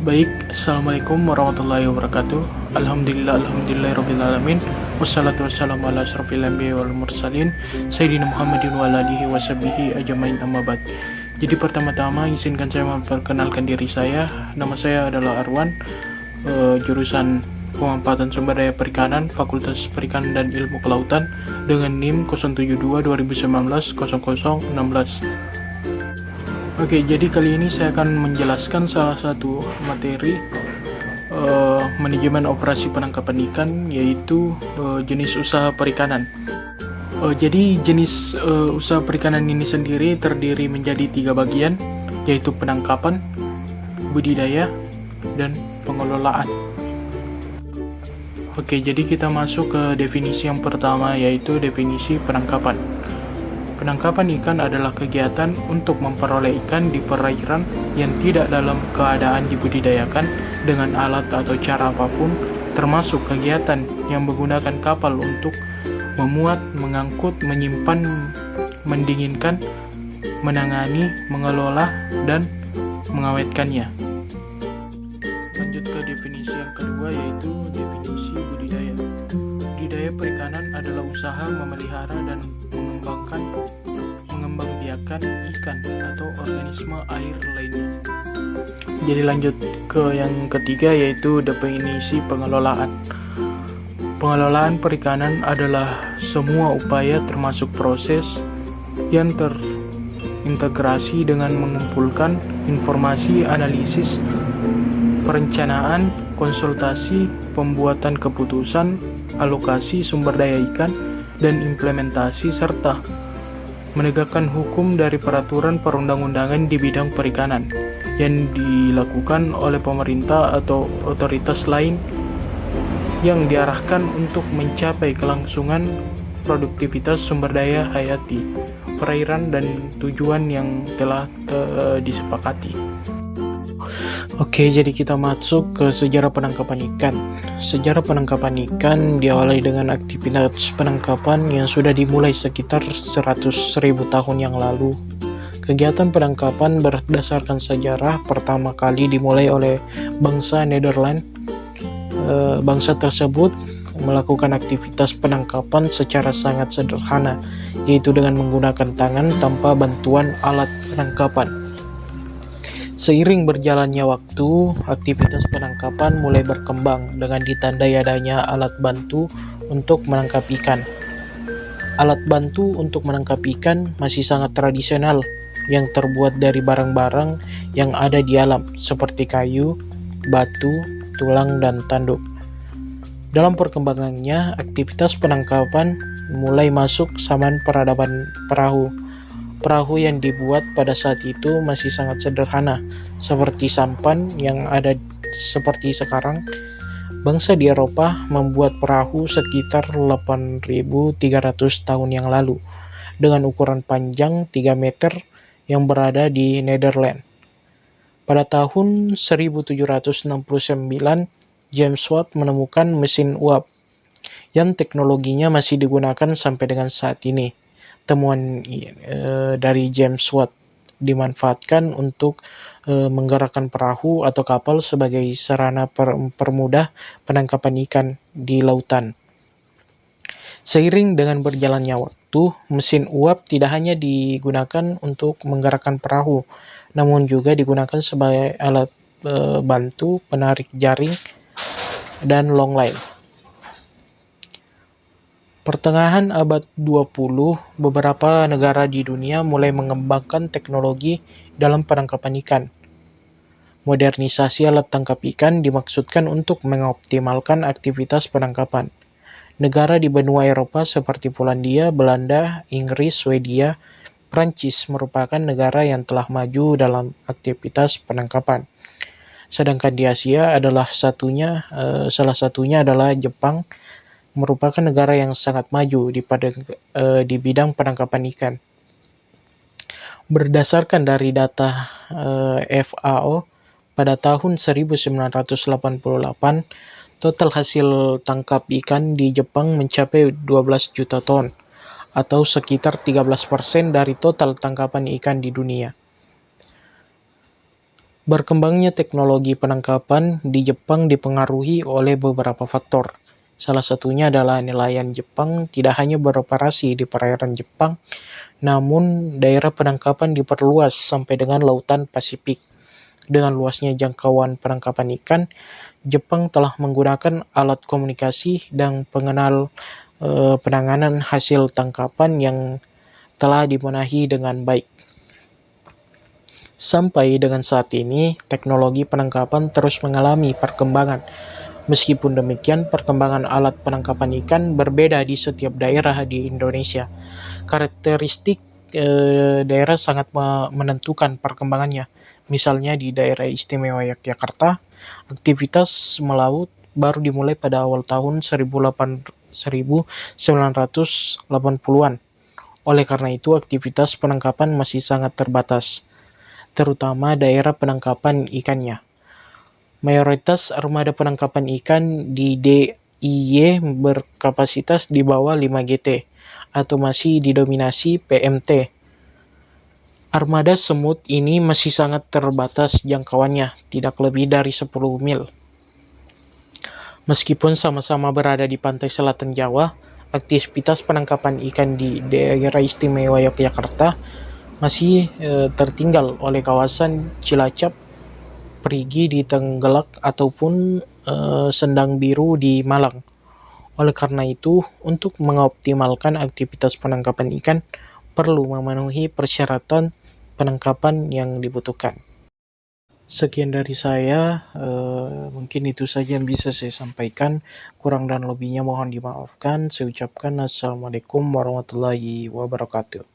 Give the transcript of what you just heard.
Baik, Assalamualaikum warahmatullahi wabarakatuh. Alhamdulillahirrabbilalamin. Wassalatu wassalamu ala asrofil anbiya wal mursalin Sayyidina Muhammadin wa alihi wa sahbihi ajmain amma ba'd. Jadi pertama-tama izinkan saya memperkenalkan diri saya. Nama saya adalah Arwan, jurusan Pemanfaatan Sumber Daya Perikanan, Fakultas Perikanan dan Ilmu Kelautan dengan NIM 072 2019 0016. Oke, jadi kali ini saya akan menjelaskan salah satu materi manajemen operasi penangkapan ikan, yaitu jenis usaha perikanan. Jadi jenis usaha perikanan ini sendiri terdiri menjadi 3 bagian, yaitu penangkapan, budidaya, dan pengelolaan. Oke, jadi kita masuk ke definisi yang pertama, yaitu definisi penangkapan. Penangkapan ikan adalah kegiatan untuk memperoleh ikan di perairan yang tidak dalam keadaan dibudidayakan dengan alat atau cara apapun, termasuk kegiatan yang menggunakan kapal untuk memuat, mengangkut, menyimpan, mendinginkan, menangani, mengelola, dan mengawetkannya. Lanjut ke definisi yang kedua, yaitu definisi budidaya. Budidaya perikanan adalah usaha memelihara dan mengembangbiakan ikan atau organisme air lainnya. Jadi lanjut ke yang ketiga, yaitu definisi pengelolaan. Pengelolaan perikanan adalah semua upaya termasuk proses yang terintegrasi dengan mengumpulkan informasi, analisis, perencanaan, konsultasi, pembuatan keputusan, alokasi sumber daya ikan, dan implementasi, serta menegakkan hukum dari peraturan perundang-undangan di bidang perikanan yang dilakukan oleh pemerintah atau otoritas lain yang diarahkan untuk mencapai kelangsungan produktivitas sumber daya hayati perairan dan tujuan yang telah disepakati. Oke, jadi kita masuk ke sejarah penangkapan ikan. Sejarah penangkapan ikan diawali dengan aktivitas penangkapan yang sudah dimulai sekitar 100.000 tahun yang lalu. Kegiatan penangkapan berdasarkan sejarah pertama kali dimulai oleh bangsa Nederland. Bangsa tersebut melakukan aktivitas penangkapan secara sangat sederhana, yaitu dengan menggunakan tangan tanpa bantuan alat penangkapan. Seiring berjalannya waktu, aktivitas penangkapan mulai berkembang dengan ditandai adanya alat bantu untuk menangkap ikan. Alat bantu untuk menangkap ikan masih sangat tradisional, yang terbuat dari barang-barang yang ada di alam, seperti kayu, batu, tulang, dan tanduk. Dalam perkembangannya, aktivitas penangkapan mulai masuk zaman peradaban perahu. Perahu yang dibuat pada saat itu masih sangat sederhana, seperti sampan yang ada seperti sekarang. Bangsa di Eropa membuat perahu sekitar 8.300 tahun yang lalu, dengan ukuran panjang 3 meter yang berada di Nederland. Pada tahun 1769, James Watt menemukan mesin uap, yang teknologinya masih digunakan sampai dengan saat ini. Temuan dari James Watt dimanfaatkan untuk menggerakkan perahu atau kapal sebagai sarana permudah penangkapan ikan di lautan. Seiring dengan berjalannya waktu, mesin uap tidak hanya digunakan untuk menggerakkan perahu, namun juga digunakan sebagai alat bantu penarik jaring dan longline. Pertengahan abad 20, beberapa negara di dunia mulai mengembangkan teknologi dalam penangkapan ikan. Modernisasi alat tangkap ikan dimaksudkan untuk mengoptimalkan aktivitas penangkapan. Negara di benua Eropa seperti Polandia, Belanda, Inggris, Swedia, Prancis merupakan negara yang telah maju dalam aktivitas penangkapan. Sedangkan di Asia adalah salah satunya adalah Jepang, merupakan negara yang sangat maju di bidang penangkapan ikan. Berdasarkan dari data FAO, pada tahun 1988, total hasil tangkap ikan di Jepang mencapai 12 juta ton, atau sekitar 13% dari total tangkapan ikan di dunia. Berkembangnya teknologi penangkapan di Jepang dipengaruhi oleh beberapa faktor. Salah satunya adalah nelayan Jepang tidak hanya beroperasi di perairan Jepang, namun daerah penangkapan diperluas sampai dengan Lautan Pasifik. Dengan luasnya jangkauan penangkapan ikan, Jepang telah menggunakan alat komunikasi dan penanganan hasil tangkapan yang telah dibenahi dengan baik. Sampai dengan saat ini, teknologi penangkapan terus mengalami perkembangan. Meskipun demikian, perkembangan alat penangkapan ikan berbeda di setiap daerah di Indonesia. Karakteristik daerah sangat menentukan perkembangannya. Misalnya di daerah istimewa Yogyakarta, aktivitas melaut baru dimulai pada awal tahun 1980-an. Oleh karena itu, aktivitas penangkapan masih sangat terbatas, terutama daerah penangkapan ikannya. Mayoritas armada penangkapan ikan di DIY berkapasitas di bawah 5 GT atau masih didominasi PMT. Armada semut ini masih sangat terbatas jangkauannya, tidak lebih dari 10 mil. Meskipun sama-sama berada di pantai selatan Jawa, aktivitas penangkapan ikan di daerah istimewa Yogyakarta masih tertinggal oleh kawasan Cilacap, Perigi di Tenggelak, ataupun Sendang Biru di Malang. Oleh karena itu, untuk mengoptimalkan aktivitas penangkapan ikan, perlu memenuhi persyaratan penangkapan yang dibutuhkan. Sekian dari saya, mungkin itu saja yang bisa saya sampaikan. Kurang dan lebihnya mohon dimaafkan. Saya ucapkan Assalamualaikum warahmatullahi wabarakatuh.